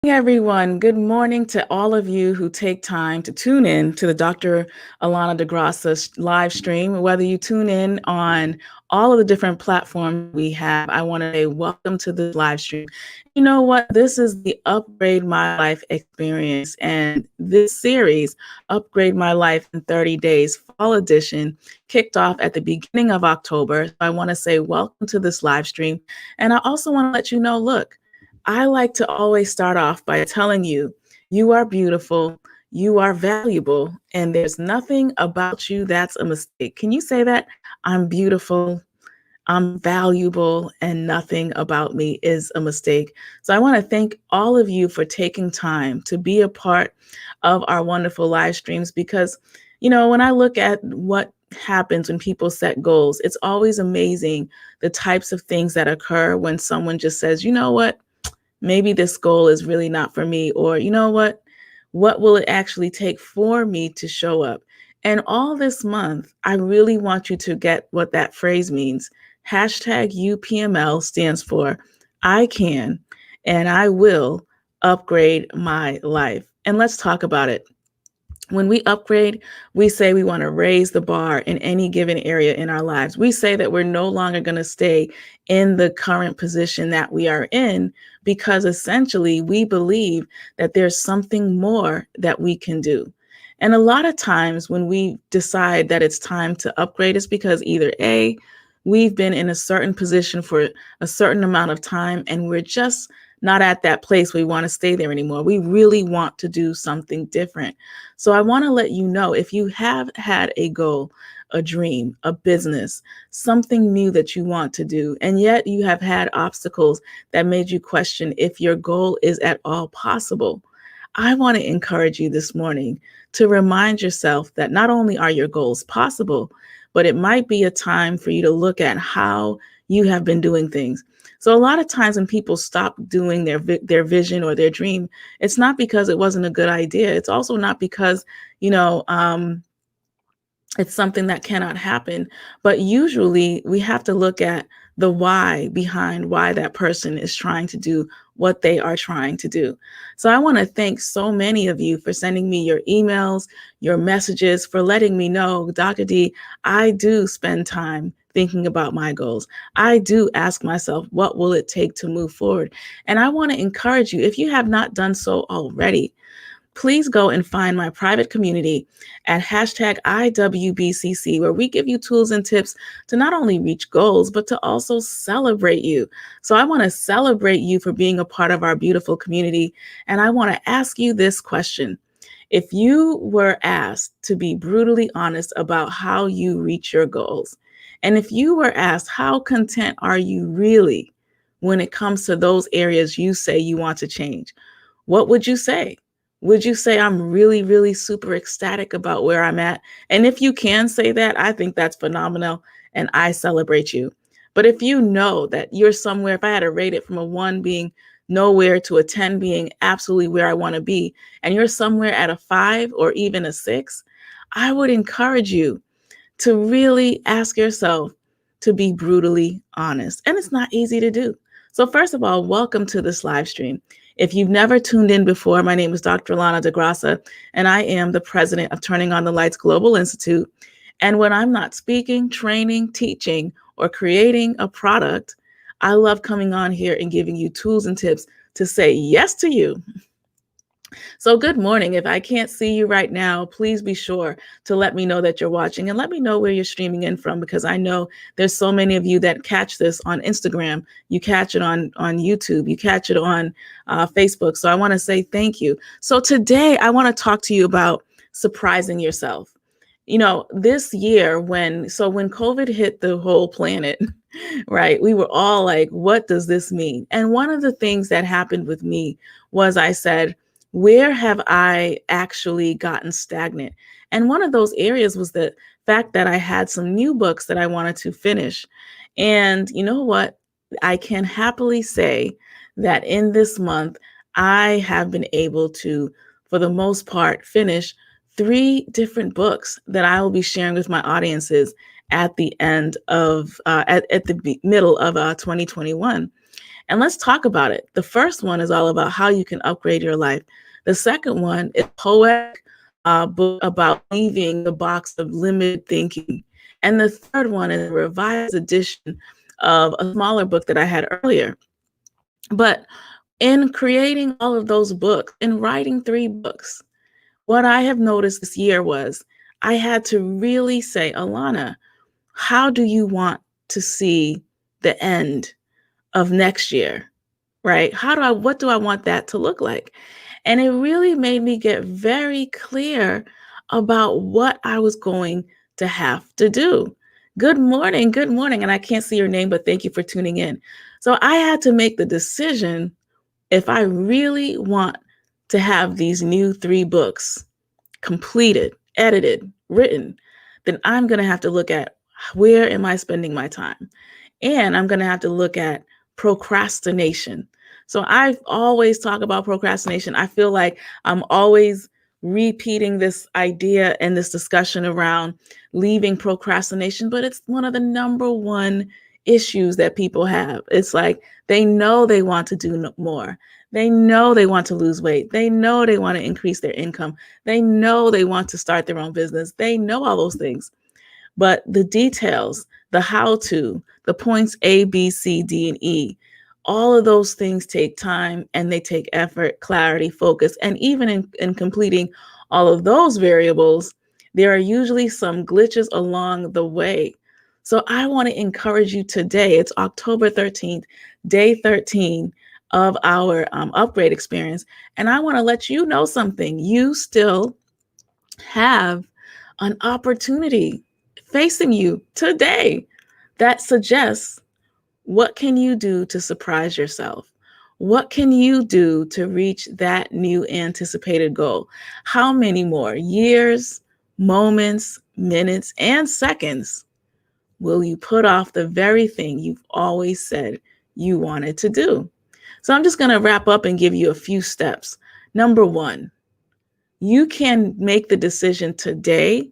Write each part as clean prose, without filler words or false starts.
Everyone, good morning to all of you who take time to tune in to the Dr. Allana de Graca live stream. Whether you tune in on all of the different platforms we have, I want to say welcome to this live stream. You know what? This is the Upgrade My Life experience, and this series, Upgrade My Life in 30 Days Fall Edition, kicked off at the beginning of October. So I want to say welcome to this live stream, and I also want to let you know, look. I like to always start off by telling you, you are beautiful, you are valuable, and there's nothing about you that's a mistake. Can you say that? I'm beautiful, I'm valuable, and nothing about me is a mistake. So I want to thank all of you for taking time to be a part of our wonderful live streams because, when I look at what happens when people set goals, it's always amazing the types of things that occur when someone just says, you know what? Maybe this goal is really not for me, or you know what will it actually take for me to show up? And all this month, I really want you to get what that phrase means. Hashtag UPML stands for I can and I will upgrade my life. And let's talk about it. When we upgrade, we say we want to raise the bar in any given area in our lives. We say that we're no longer going to stay in the current position that we are in because essentially we believe that there's something more that we can do. And a lot of times when we decide that it's time to upgrade, it's because either A, we've been in a certain position for a certain amount of time and we're just not at that place where we want to stay there anymore. We really want to do something different. So I want to let you know, if you have had a goal, a dream, a business, something new that you want to do, and yet you have had obstacles that made you question if your goal is at all possible, I want to encourage you this morning to remind yourself that not only are your goals possible, but it might be a time for you to look at how you have been doing things. So a lot of times when people stop doing their vision or their dream, it's not because it wasn't a good idea. It's also not because, you know, it's something that cannot happen. But usually we have to look at the why behind why that person is trying to do what they are trying to do. So I want to thank so many of you for sending me your emails, your messages, for letting me know, Dr. D, I do spend time thinking about my goals. I do ask myself, what will it take to move forward? And I want to encourage you, if you have not done so already, please go and find my private community at hashtag IWBCC, where we give you tools and tips to not only reach goals, but to also celebrate you. So I want to celebrate you for being a part of our beautiful community. And I want to ask you this question. If you were asked to be brutally honest about how you reach your goals, and if you were asked, how content are you really when it comes to those areas you say you want to change, what would you say? Would you say, I'm really, really super ecstatic about where I'm at? And if you can say that, I think that's phenomenal and I celebrate you. But if you know that you're somewhere, if I had to rate it from a 1 being nowhere to a 10 being absolutely where I want to be, and you're somewhere at a 5 or even a 6, I would encourage you to really ask yourself to be brutally honest. And it's not easy to do. So first of all, welcome to this live stream. If you've never tuned in before, my name is Dr. Allana de Graca, and I am the president of Turning on the Lights Global Institute. And when I'm not speaking, training, teaching, or creating a product, I love coming on here and giving you tools and tips to say yes to you. So good morning. If I can't see you right now, please be sure to let me know that you're watching and let me know where you're streaming in from, because I know there's so many of you that catch this on Instagram, you catch it on YouTube, you catch it on Facebook. So I want to say thank you. So today I want to talk to you about surprising yourself. This year when COVID hit the whole planet, right, we were all like, what does this mean? And one of the things that happened with me was I said, where have I actually gotten stagnant? And one of those areas was the fact that I had some new books that I wanted to finish. And you know what? I can happily say that in this month, I have been able to, for the most part, finish 3 different books that I will be sharing with my audiences at the end of, at the middle of 2021. And let's talk about it. The first one is all about how you can upgrade your life. The second one is poetic book about leaving the box of limited thinking. And the third one is a revised edition of a smaller book that I had earlier. But in creating all of those books, in writing 3 books, what I have noticed this year was I had to really say, Allana, how do you want to see the end of next year? Right? What do I want that to look like? And it really made me get very clear about what I was going to have to do. Good morning. Good morning. And I can't see your name, but thank you for tuning in. So I had to make the decision, if I really want to have these new 3 books completed, edited, written, then I'm going to have to look at, where am I spending my time? And I'm going to have to look at procrastination. So I always talk about procrastination. I feel like I'm always repeating this idea and this discussion around leaving procrastination, but it's one of the number one issues that people have. It's like they know they want to do more. They know they want to lose weight. They know they want to increase their income. They know they want to start their own business. They know all those things. But the details, the how to, the points A, B, C, D, and E, all of those things take time and they take effort, clarity, focus. And even in completing all of those variables, there are usually some glitches along the way. So I want to encourage you today. It's October 13th, day 13 of our upgrade experience. And I want to let you know something. You still have an opportunity facing you today that suggests, what can you do to surprise yourself? What can you do to reach that new anticipated goal? How many more years, moments, minutes, and seconds will you put off the very thing you've always said you wanted to do? So I'm just going to wrap up and give you a few steps. Number 1, you can make the decision today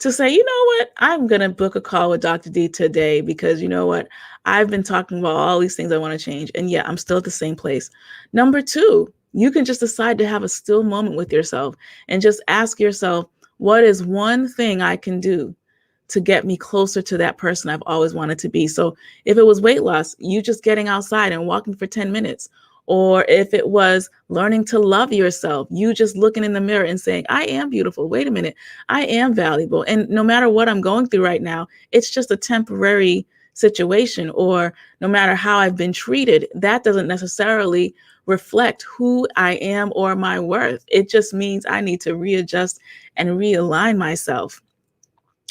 to say, you know what, I'm going to book a call with Dr. D today because you know what, I've been talking about all these things I want to change. And yeah, I'm still at the same place. Number 2, you can just decide to have a still moment with yourself and just ask yourself, what is one thing I can do to get me closer to that person I've always wanted to be? So if it was weight loss, you just getting outside and walking for 10 minutes. Or if it was learning to love yourself, you just looking in the mirror and saying, I am beautiful. Wait a minute. I am valuable. And no matter what I'm going through right now, it's just a temporary situation. Or no matter how I've been treated, that doesn't necessarily reflect who I am or my worth. It just means I need to readjust and realign myself.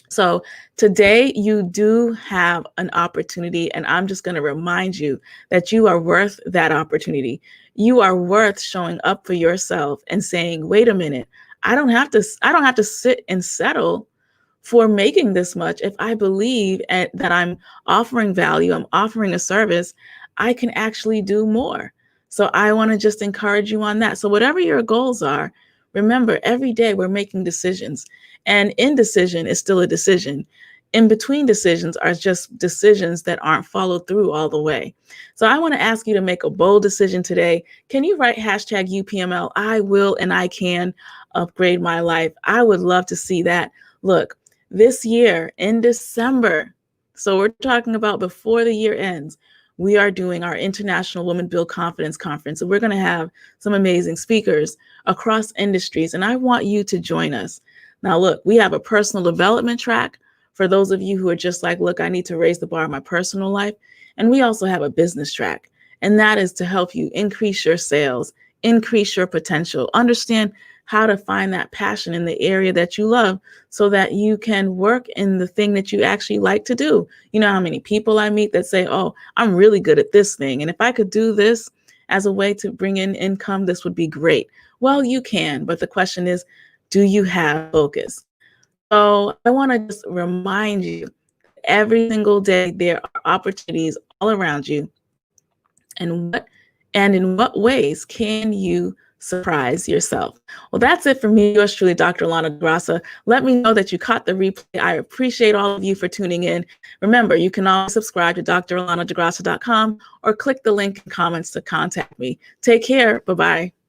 So today you do have an opportunity, and I'm just going to remind you that you are worth that opportunity. You are worth showing up for yourself and saying, wait a minute, I don't have to sit and settle for making this much. If I believe that I'm offering value, I'm offering a service, I can actually do more. So I want to just encourage you on that. So whatever your goals are, remember, every day we're making decisions, and indecision is still a decision. In between decisions are just decisions that aren't followed through all the way. So I want to ask you to make a bold decision today. Can you write hashtag UPML? I will and I can upgrade my life. I would love to see that. Look, this year in December, so we're talking about before the year ends, we are doing our International Women Build Confidence Conference. So we're going to have some amazing speakers across industries, and I want you to join us. Now, look, we have a personal development track for those of you who are just like, look, I need to raise the bar in my personal life. And we also have a business track, and that is to help you increase your sales, increase your potential, understand how to find that passion in the area that you love so that you can work in the thing that you actually like to do. You know how many people I meet that say, oh, I'm really good at this thing, and if I could do this as a way to bring in income, this would be great. Well, you can, but the question is, do you have focus? So I want to just remind you, every single day there are opportunities all around you. And in what ways can you surprise yourself. Well, that's it for me, yours truly, Dr. Allana Graca. Let me know that you caught the replay. I appreciate all of you for tuning in. Remember, you can always subscribe to dralanadegraca.com or click the link in comments to contact me. Take care. Bye-bye.